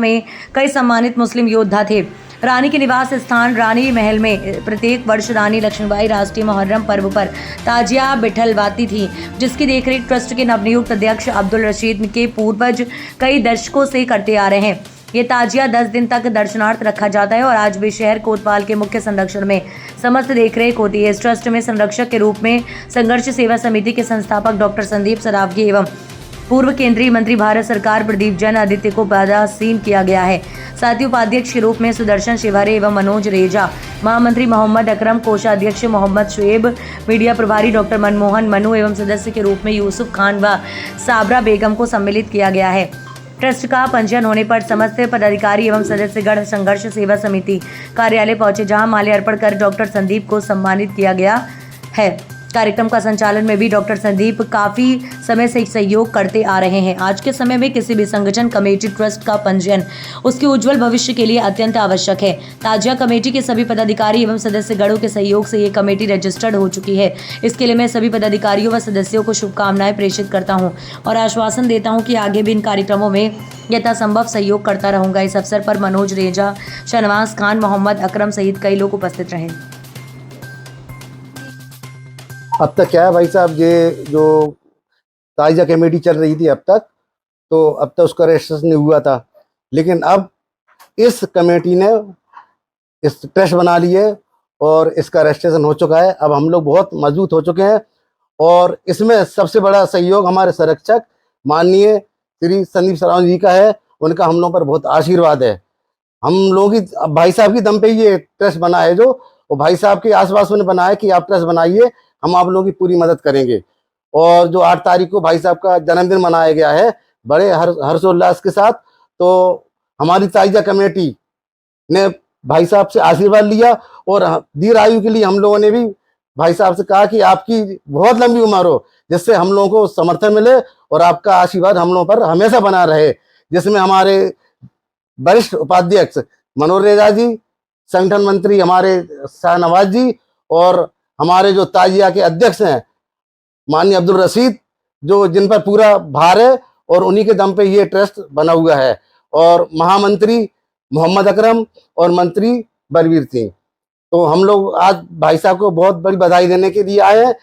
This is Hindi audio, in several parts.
में कई सम्मानित मुस्लिम योद्धा थे। रानी के निवास स्थान रानी महल में प्रत्येक वर्ष रानी लक्ष्मीबाई राष्ट्रीय मुहर्रम पर्व पर ताजिया बिठलवाती थी, जिसकी देखरेख ट्रस्ट के नवनियुक्त अध्यक्ष अब्दुल रशीद के पूर्वज कई दशकों से करते आ रहे हैं। ये ताजिया 10 दिन तक दर्शनार्थ रखा जाता है और आज भी शहर कोतवाल के मुख्य संरक्षण में समस्त देखरेख होती है। इस ट्रस्ट में संरक्षक के रूप में संघर्ष सेवा समिति के संस्थापक डॉक्टर संदीप सरावगी एवं पूर्व केंद्रीय मंत्री भारत सरकार प्रदीप जैन आदित्य को पदासीन किया गया है। साथ ही उपाध्यक्ष के रूप में सुदर्शन शिवारे एवं मनोज रेजा, महामंत्री मोहम्मद अकरम, कोषाध्यक्ष मोहम्मद शुएब, मीडिया प्रभारी डॉक्टर मनमोहन मनु एवं सदस्य के रूप में यूसुफ खान व साबरा बेगम को सम्मिलित किया गया है। ट्रस्ट का पंजीयन होने पर समस्त पदाधिकारी एवं सदस्यगण संघर्ष सेवा समिति कार्यालय पहुंचे, जहां माल्य अर्पण कर डॉक्टर संदीप को सम्मानित किया गया है। कार्यक्रम का संचालन में भी डॉक्टर संदीप काफी समय से सहयोग करते आ रहे हैं। आज के समय में किसी भी संगठन, कमेटी, ट्रस्ट का पंजीयन उसके उज्जवल भविष्य के लिए अत्यंत आवश्यक है। ताजिया कमेटी के सभी पदाधिकारी एवं सदस्यगणों के सहयोग से ये कमेटी रजिस्टर्ड हो चुकी है। इसके लिए मैं सभी पदाधिकारियों व सदस्यों को शुभकामनाएं प्रेषित करता हूं और आश्वासन देता हूं कि आगे भी इन कार्यक्रमों में यथासंभव सहयोग करता रहूंगा। इस अवसर पर मनोज रेजा, शहनवाज खान, मोहम्मद अकरम सहित कई लोग उपस्थित रहे। अब तक क्या है भाई साहब, ये जो ताजिया कमेटी चल रही थी अब तक उसका रजिस्ट्रेशन नहीं हुआ था, लेकिन अब इस कमेटी ने इस ट्रस्ट बना लिए और इसका रजिस्ट्रेशन हो चुका है। अब हम लोग बहुत मजबूत हो चुके हैं और इसमें सबसे बड़ा सहयोग हमारे संरक्षक माननीय श्री संदीप सरावगी जी का है। उनका हम लोगों पर बहुत आशीर्वाद है। हम लोगों की भाई साहब की दम पे ये ट्रस्ट बना है, जो और भाई साहब के आसपास उन्होंने बनाया कि आप ट्रस्ट बनाइए, हम आप लोगों की पूरी मदद करेंगे। और जो 8 तारीख को भाई साहब का जन्मदिन मनाया गया है बड़े हर्षोल्लास के साथ, तो हमारी ताजिया कमेटी ने भाई साहब से आशीर्वाद लिया और दीर्घ आयु के लिए हम लोगों ने भी भाई साहब से कहा कि आपकी बहुत लंबी उम्र हो, जिससे हम लोगों को समर्थन मिले और आपका आशीर्वाद हम लोगों पर हमेशा बना रहे। जिसमें हमारे वरिष्ठ उपाध्यक्ष मनोज रेजा जी, संगठन मंत्री हमारे शाहनवाज जी और हमारे जो ताजिया के अध्यक्ष हैं माननीय अब्दुल रशीद, जो जिन पर पूरा भार है और उन्हीं के दम पे ये ट्रस्ट बना हुआ है, और महामंत्री मोहम्मद अकरम और मंत्री बलवीर सिंह। तो हम लोग आज भाई साहब को बहुत बड़ी बधाई देने के लिए आए हैं।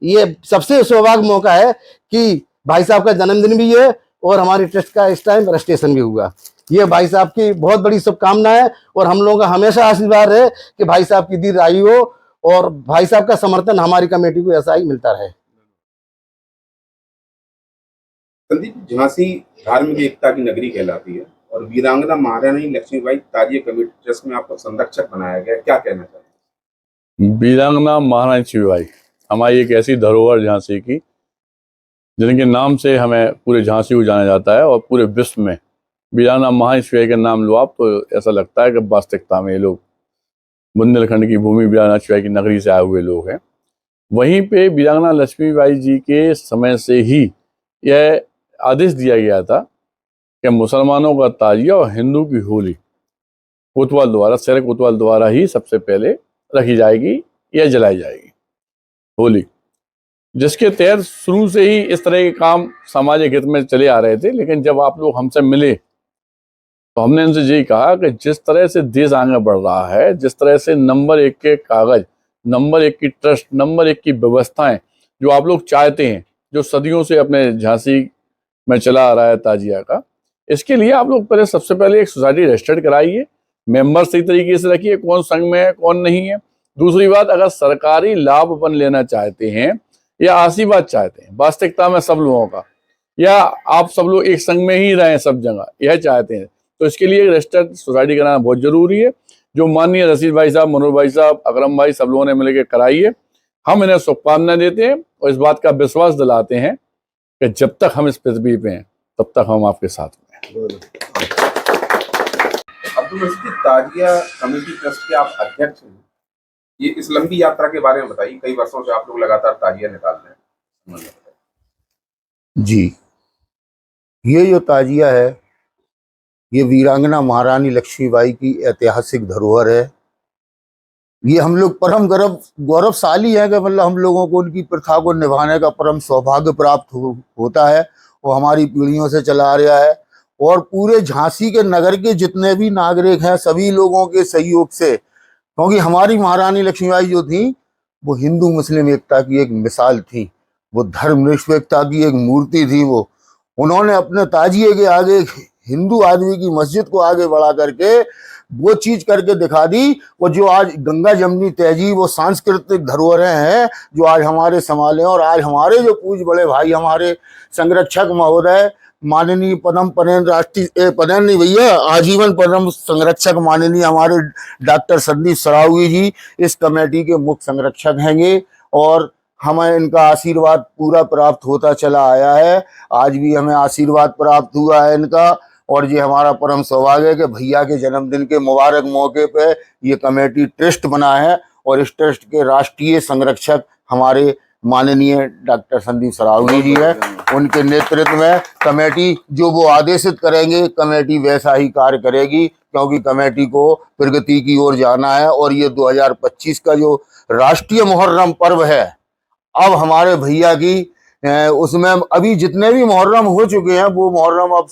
ये सबसे सौभाग्य मौका है कि भाई साहब का जन्मदिन भी है और हमारे ट्रस्ट का इस टाइम रजिस्ट्रेशन भी हुआ। ये भाई साहब की बहुत बड़ी शुभकामना है और हम लोगों का हमेशा आशीर्वाद है कि भाई साहब की दीर्घ आयु हो और भाई साहब का समर्थन हमारी कमेटी को ऐसा ही मिलता रहे। संदीप, झांसी धार्मिक एकता की नगरी कहलाती है और वीरांगना महारानी लक्ष्मीबाई ताजिया कमेटी ट्रस्ट में आपको संरक्षक बनाया गया, क्या कहना चाहते हैं? वीरांगना महारानी लक्ष्मीबाई हमारी एक ऐसी धरोहर झांसी की, जिनके नाम से हमें पूरे झांसी को जाना जाता है और पूरे विश्व में वीरांगना महारानी लक्ष्मीबाई का नाम लो आप तो ऐसा लगता है कि वास्तविकता में ये लोग बुंदेलखंड की भूमि वीरांगना लक्ष्मीबाई की नगरी से आए हुए लोग हैं। वहीं पे वीरांगना लक्ष्मीबाई जी के समय से ही यह आदेश दिया गया था कि मुसलमानों का ताजिया और हिंदू की होली कोतवाल द्वारा, शहर कोतवाल द्वारा ही सबसे पहले रखी जाएगी या जलाई जाएगी होली, जिसके तहत शुरू से ही इस तरह के काम सामाजिक हित में चले आ रहे थे। लेकिन जब आप लोग हमसे मिले तो हमने इनसे यही कहा कि जिस तरह से देश आगे बढ़ रहा है, जिस तरह से नंबर 1 के कागज, नंबर 1 की ट्रस्ट, नंबर 1 की व्यवस्थाएं जो आप लोग चाहते हैं, जो सदियों से अपने झांसी में चला आ रहा है ताजिया का, इसके लिए आप लोग पहले सबसे पहले एक सोसाइटी रजिस्टर्ड कराइए, मेंबर सही तरीके से रखिए, कौन संघ में है कौन नहीं है। दूसरी बात, अगर सरकारी लाभ अपन लेना चाहते हैं या आशीर्वाद चाहते हैं वास्तविकता में सब लोगों का, या आप सब लोग एक संघ में ही रहें सब जगह, यह चाहते हैं, तो इसके लिए रजिस्टर्ड सोसाइटी कराना बहुत जरूरी है, जो माननीय रशीद भाई साहब, मनोज भाई साहब, अकरम भाई सब लोगों ने मिलकर कराई है। हम इन्हें शुभकामनाएं देते हैं और इस बात का विश्वास दिलाते हैं कि जब तक हम इस पृथ्वी पे हैं तब तक हम आपके साथ में हैं। अब्दुल रशीद, ताजिया कमेटी ट्रस्ट के आप अध्यक्ष हैं, ये इस लंबी यात्रा के बारे में बताइए। कई वर्षों से आप लोग लगातार ताजिया निकाल रहे हैं। जी, ये जो ताजिया है ये वीरांगना महारानी लक्ष्मीबाई की ऐतिहासिक धरोहर है। ये हम लोग परम गौरवशाली है कि मतलब हम लोगों को उनकी प्रथा को निभाने का परम सौभाग्य प्राप्त होता है। वो हमारी पीढ़ियों से चला आ रहा है और पूरे झांसी के नगर के जितने भी नागरिक हैं सभी लोगों के सहयोग से, क्योंकि हमारी महारानी लक्ष्मीबाई जो थी वो हिंदू मुस्लिम एकता की एक मिसाल थी, वो धर्मनिरपेक्षता की एक मूर्ति थी। वो उन्होंने अपने ताजिए के आगे हिंदू आदमी की मस्जिद को आगे बढ़ा करके वो चीज करके दिखा दी। वो जो आज गंगा जमनी तहजीब वो सांस्कृतिक धरोहरें हैं जो आज हमारे संभाले, और आज हमारे जो पूज बड़े भाई हमारे संरक्षक महोदय माननीय पद्म पनेन राष्ट्रीय पनेन नहीं भैया आजीवन पद्म संरक्षक माननीय हमारे डॉक्टर संदीप सरावगी जी इस कमेटी के मुख्य संरक्षक हैंगे, और हमें इनका आशीर्वाद पूरा प्राप्त होता चला आया है। आज भी हमें आशीर्वाद प्राप्त हुआ है इनका, और ये हमारा परम सौभाग्य है कि भैया के जन्मदिन के मुबारक मौके पे ये कमेटी ट्रस्ट बना है, और इस ट्रस्ट के राष्ट्रीय संरक्षक हमारे माननीय डॉक्टर संदीप सरावगी जी है। उनके नेतृत्व में कमेटी जो वो आदेशित करेंगे कमेटी वैसा ही कार्य करेगी, क्योंकि कमेटी को प्रगति की ओर जाना है। और ये 2025 का जो राष्ट्रीय मुहर्रम पर्व है, अब हमारे भैया की उसमें अभी जितने भी मुहर्रम हो चुके हैं वो मुहर्रम अब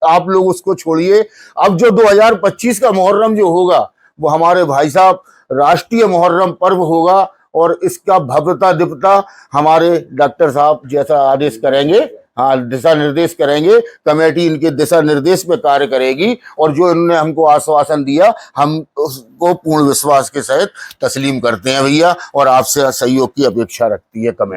आप लोग उसको छोड़िए, अब जो 2025 का मुहर्रम जो होगा वो हमारे भाई साहब राष्ट्रीय मुहर्रम पर्व होगा, और इसका भव्यता दिव्यता हमारे डॉक्टर साहब जैसा आदेश करेंगे, हाँ दिशा निर्देश करेंगे, कमेटी इनके दिशा निर्देश पे कार्य करेगी, और जो इन्होंने हमको आश्वासन दिया हम उसको पूर्ण विश्वास के सहित तस्लीम करते हैं भैया, और आपसे सहयोग की अपेक्षा रखती है कमेटी।